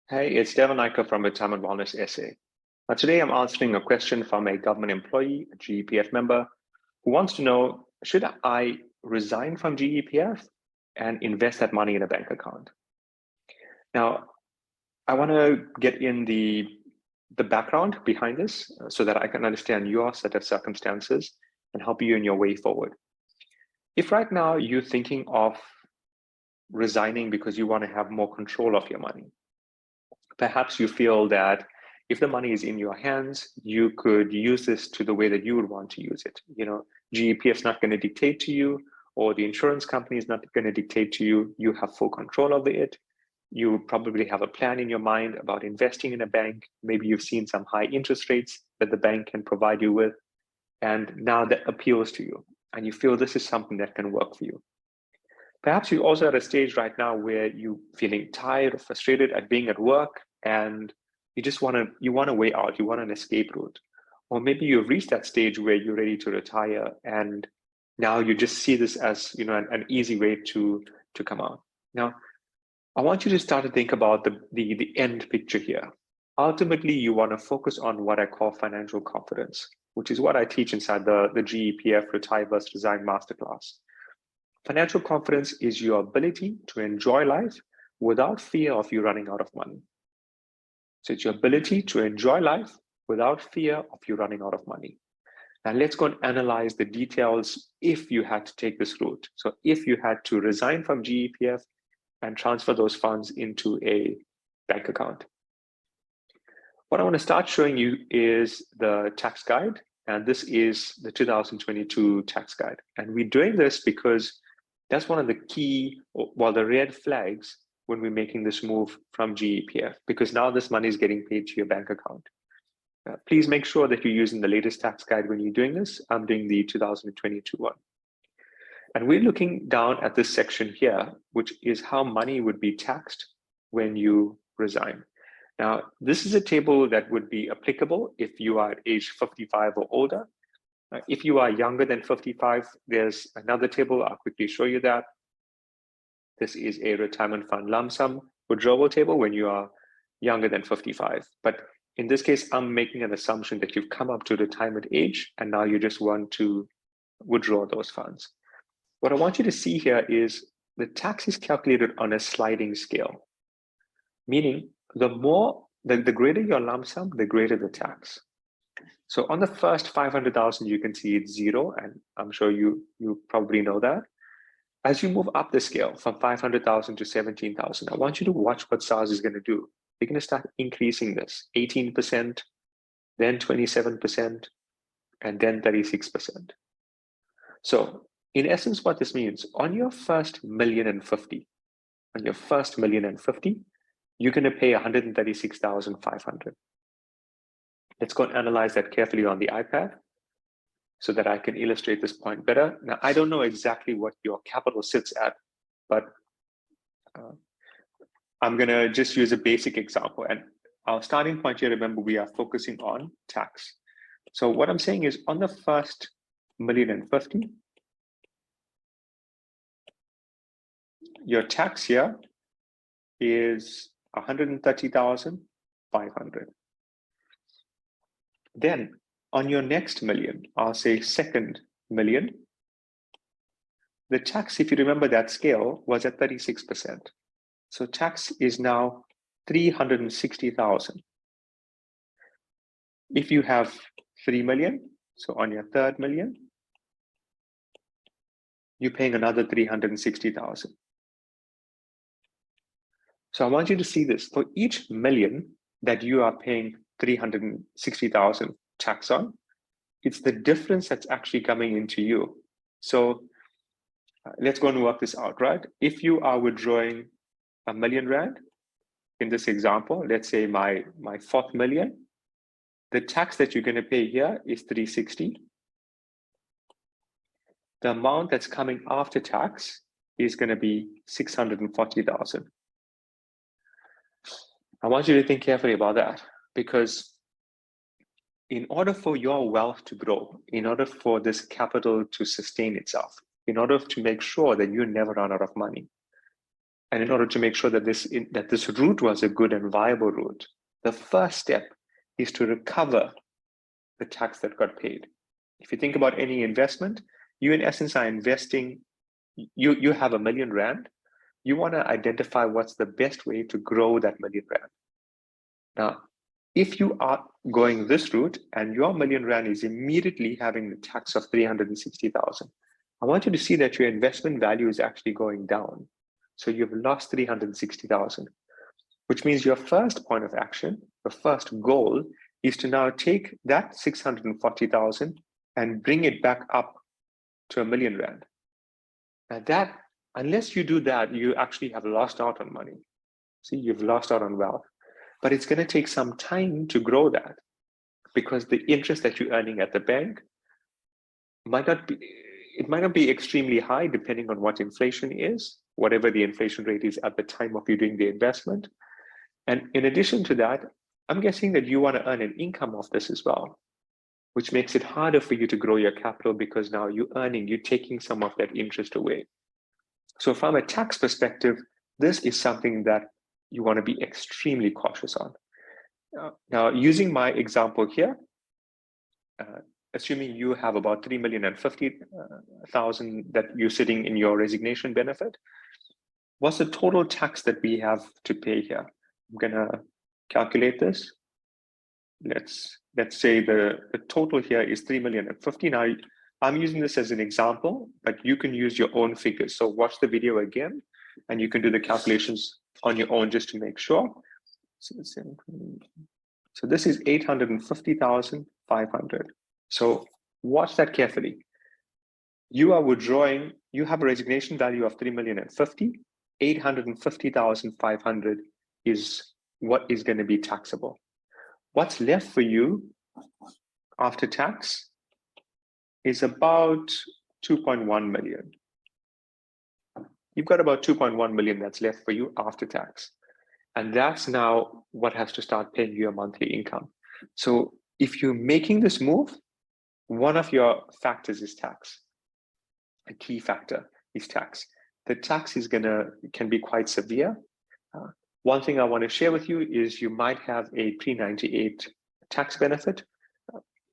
Hey, it's Devon Iker from Retirement Wellness SA. Today I'm answering a question from a government employee, a GEPF member, who wants to know, should I resign from GEPF and invest that money in a bank account? Now, I want to get in the background behind this so that I can understand your set of circumstances and help you in your way forward. If right now you're thinking of resigning because you want to have more control of your money, perhaps you feel that if the money is in your hands, you could use this to the way that you would want to use it. GEPF is not going to dictate to you, or the insurance company is not going to dictate to you. You have full control over it. You probably have a plan in your mind about investing in a bank. Maybe you've seen some high interest rates that the bank can provide you with, and now that appeals to you, and you feel this is something that can work for you. Perhaps you're also at a stage right now where you're feeling tired or frustrated at being at work, and you just want a way out, you want an escape route. Or maybe you've reached that stage where you're ready to retire, and now you just see this as an easy way to come out. Now, I want you to start to think about the end picture here. Ultimately, you want to focus on what I call financial confidence, which is what I teach inside the GEPF Retire vs. Resign Masterclass. Financial confidence is your ability to enjoy life without fear of you running out of money. So it's your ability to enjoy life without fear of you running out of money. Now let's go and analyze the details if you had to take this route. So if you had to resign from GEPF and transfer those funds into a bank account. What I want to start showing you is the tax guide, and this is the 2022 tax guide. And we're doing this because that's one of the key, the red flags when we're making this move from GEPF, because now this money is getting paid to your bank account. Please make sure that you're using the latest tax guide when you're doing this. I'm doing the 2022 one. And we're looking down at this section here, which is how money would be taxed when you resign. Now, this is a table that would be applicable if you are at age 55 or older. If you are younger than 55, there's another table. I'll quickly show you that. This is a retirement fund lump sum withdrawal table when you are younger than 55. But in this case, I'm making an assumption that you've come up to retirement age and now you just want to withdraw those funds. What I want you to see here is the tax is calculated on a sliding scale, meaning the greater your lump sum, the greater the tax. So on the first 500,000, you can see it's zero, and I'm sure you probably know that. As you move up the scale from 500,000 to 17,000, I want you to watch what SARS is going to do. They're going to start increasing this, 18%, then 27%, and then 36%. So in essence, what this means, on your first $1,050,000, you're going to pay 136,500. Let's go and analyze that carefully on the iPad so that I can illustrate this point better. Now, I don't know exactly what your capital sits at, but I'm going to just use a basic example. And our starting point here, remember, we are focusing on tax. So what I'm saying is on the first $1,050,000, your tax here is 130,500. Then on your next million, I'll say second million, the tax, if you remember that scale, was at 36%. So tax is now 360,000. If you have 3 million, so on your third million, you're paying another 360,000. So I want you to see this. For each million that you are paying 360,000 tax on, it's the difference that's actually coming into you. So let's go and work this out, right? If you are withdrawing R1 million in this example, let's say my fourth million, the tax that you're going to pay here is 360. The amount that's coming after tax is going to be 640,000. I want you to think carefully about that, because in order for your wealth to grow, in order for this capital to sustain itself, in order to make sure that you never run out of money, And in order to make sure that this route was a good and viable route, the first step is to recover the tax that got paid. If you think about any investment, you in essence are investing, you have R1 million. You want to identify what's the best way to grow that R1 million. Now, if you are going this route and your R1 million is immediately having the tax of 360,000, I want you to see that your investment value is actually going down. So you've lost 360,000, which means your first point of action, the first goal, is to now take that 640,000 and bring it back up to R1 million. Now that, unless you do that, you actually have lost out on money. See, you've lost out on wealth. But it's going to take some time to grow that, because the interest that you're earning at the bank might not be extremely high, depending on what inflation is, whatever the inflation rate is at the time of you doing the investment. And in addition to that, I'm guessing that you want to earn an income off this as well, which makes it harder for you to grow your capital, because now you're taking some of that interest away. So from a tax perspective, this is something that you want to be extremely cautious on. Now, using my example here, assuming you have about 3,050,000 that you're sitting in your resignation benefit, what's the total tax that we have to pay here? I'm gonna calculate this. Let's say the total here is 3,050,000. Now, I'm using this as an example, but you can use your own figures. So watch the video again, and you can do the calculations on your own just to make sure. So this is 850,500. So watch that carefully. You are withdrawing, you have a resignation value of 3,050,000. 850,500 is what is going to be taxable. What's left for you after tax is about 2.1 million. You've got about 2.1 million that's left for you after tax. And that's now what has to start paying you your monthly income. So if you're making this move, one of your factors is tax. A key factor is tax. The tax can be quite severe. One thing I want to share with you is you might have a pre-98 tax benefit,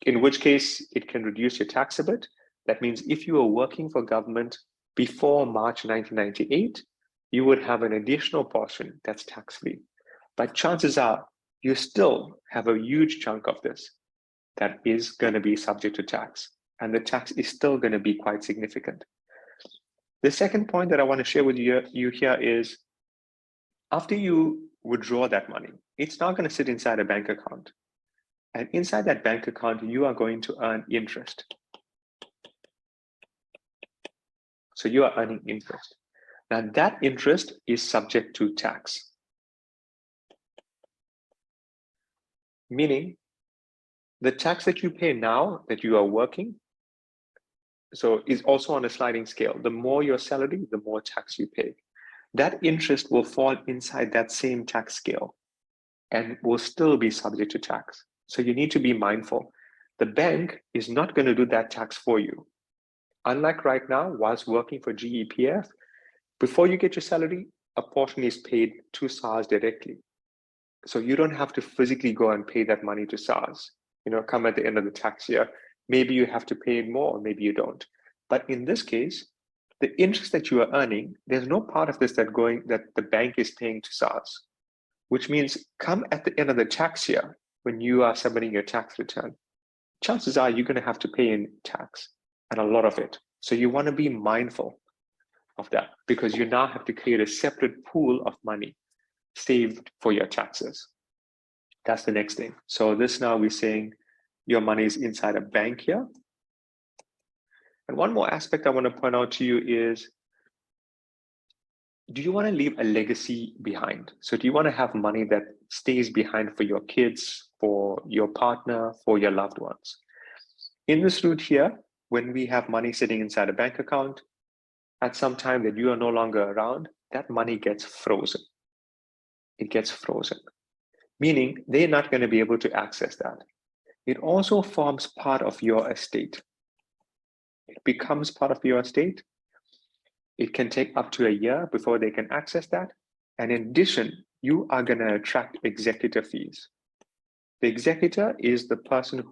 in which case it can reduce your tax a bit. That means if you were working for government before March 1998, you would have an additional portion that's tax-free. But chances are you still have a huge chunk of this that is going to be subject to tax, and the tax is still going to be quite significant. The second point that I want to share with you here is, after you withdraw that money, it's not going to sit inside a bank account. And inside that bank account, you are going to earn interest. So you are earning interest. Now that interest is subject to tax. Meaning, the tax that you pay now that you are working, so is also on a sliding scale. The more your salary, the more tax you pay. That interest will fall inside that same tax scale and will still be subject to tax. So you need to be mindful. The bank is not going to do that tax for you. Unlike right now, whilst working for GEPF, before you get your salary, a portion is paid to SARS directly. So you don't have to physically go and pay that money to SARS. Come at the end of the tax year, maybe you have to pay it more, maybe you don't. But in this case, the interest that you are earning, there's no part of this that the bank is paying to SARS, which means come at the end of the tax year, when you are submitting your tax return, chances are you're going to have to pay in tax, and a lot of it. So you want to be mindful of that, because you now have to create a separate pool of money saved for your taxes. That's the next thing. So this now we're saying your money is inside a bank here. And one more aspect I want to point out to you is, do you want to leave a legacy behind? So do you want to have money that stays behind for your kids, for your partner, for your loved ones? In this route here, when we have money sitting inside a bank account, at some time that you are no longer around, that money gets frozen. It gets frozen, meaning they're not going to be able to access that. It also forms part of your estate. It becomes part of your estate. It can take up to a year before they can access that. And in addition, you are going to attract executor fees. The executor is the person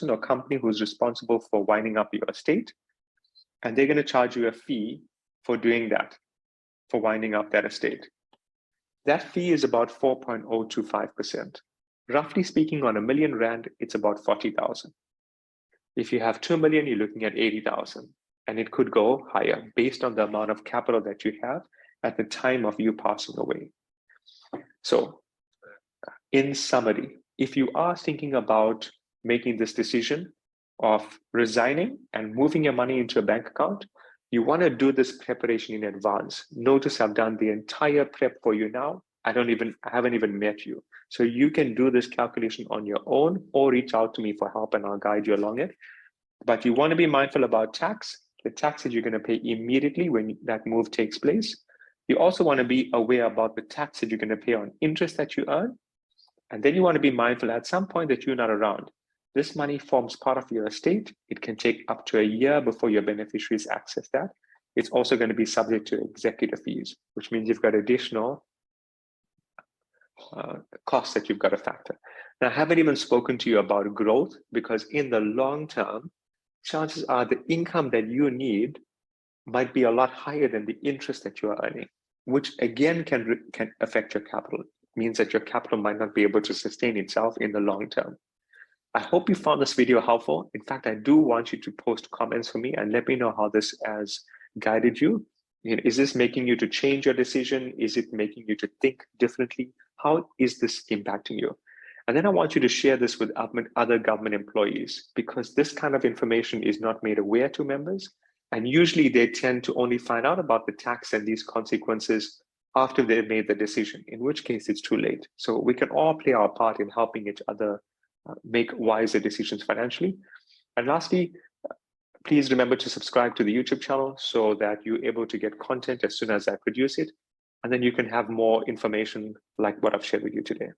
or company who's responsible for winding up your estate. And they're going to charge you a fee for doing that, for winding up that estate. That fee is about 4.025%. Roughly speaking, on R1 million, it's about 40,000. If you have 2 million, you're looking at 80,000, and it could go higher based on the amount of capital that you have at the time of you passing away. So, in summary, if you are thinking about making this decision of resigning and moving your money into a bank account, you want to do this preparation in advance. Notice I've done the entire prep for you now. I haven't even met you. So you can do this calculation on your own or reach out to me for help and I'll guide you along it. But you want to be mindful about tax, the tax that you're going to pay immediately when that move takes place. You also want to be aware about the tax that you're going to pay on interest that you earn. And then you want to be mindful at some point that you're not around. This money forms part of your estate. It can take up to a year before your beneficiaries access that. It's also going to be subject to executor fees, which means you've got additional costs that you've got to factor. Now, I haven't even spoken to you about growth, because in the long term, chances are the income that you need might be a lot higher than the interest that you are earning, which again can affect your capital. It means that your capital might not be able to sustain itself in the long term. I hope you found this video helpful. In fact, I do want you to post comments for me and let me know how this has guided you. Is this making you to change your decision? Is it making you to think differently? How is this impacting you? And then I want you to share this with other government employees, because this kind of information is not made aware to members. And usually they tend to only find out about the tax and these consequences after they've made the decision, in which case it's too late. So we can all play our part in helping each other make wiser decisions financially. And lastly, please remember to subscribe to the YouTube channel so that you're able to get content as soon as I produce it. And then you can have more information like what I've shared with you today.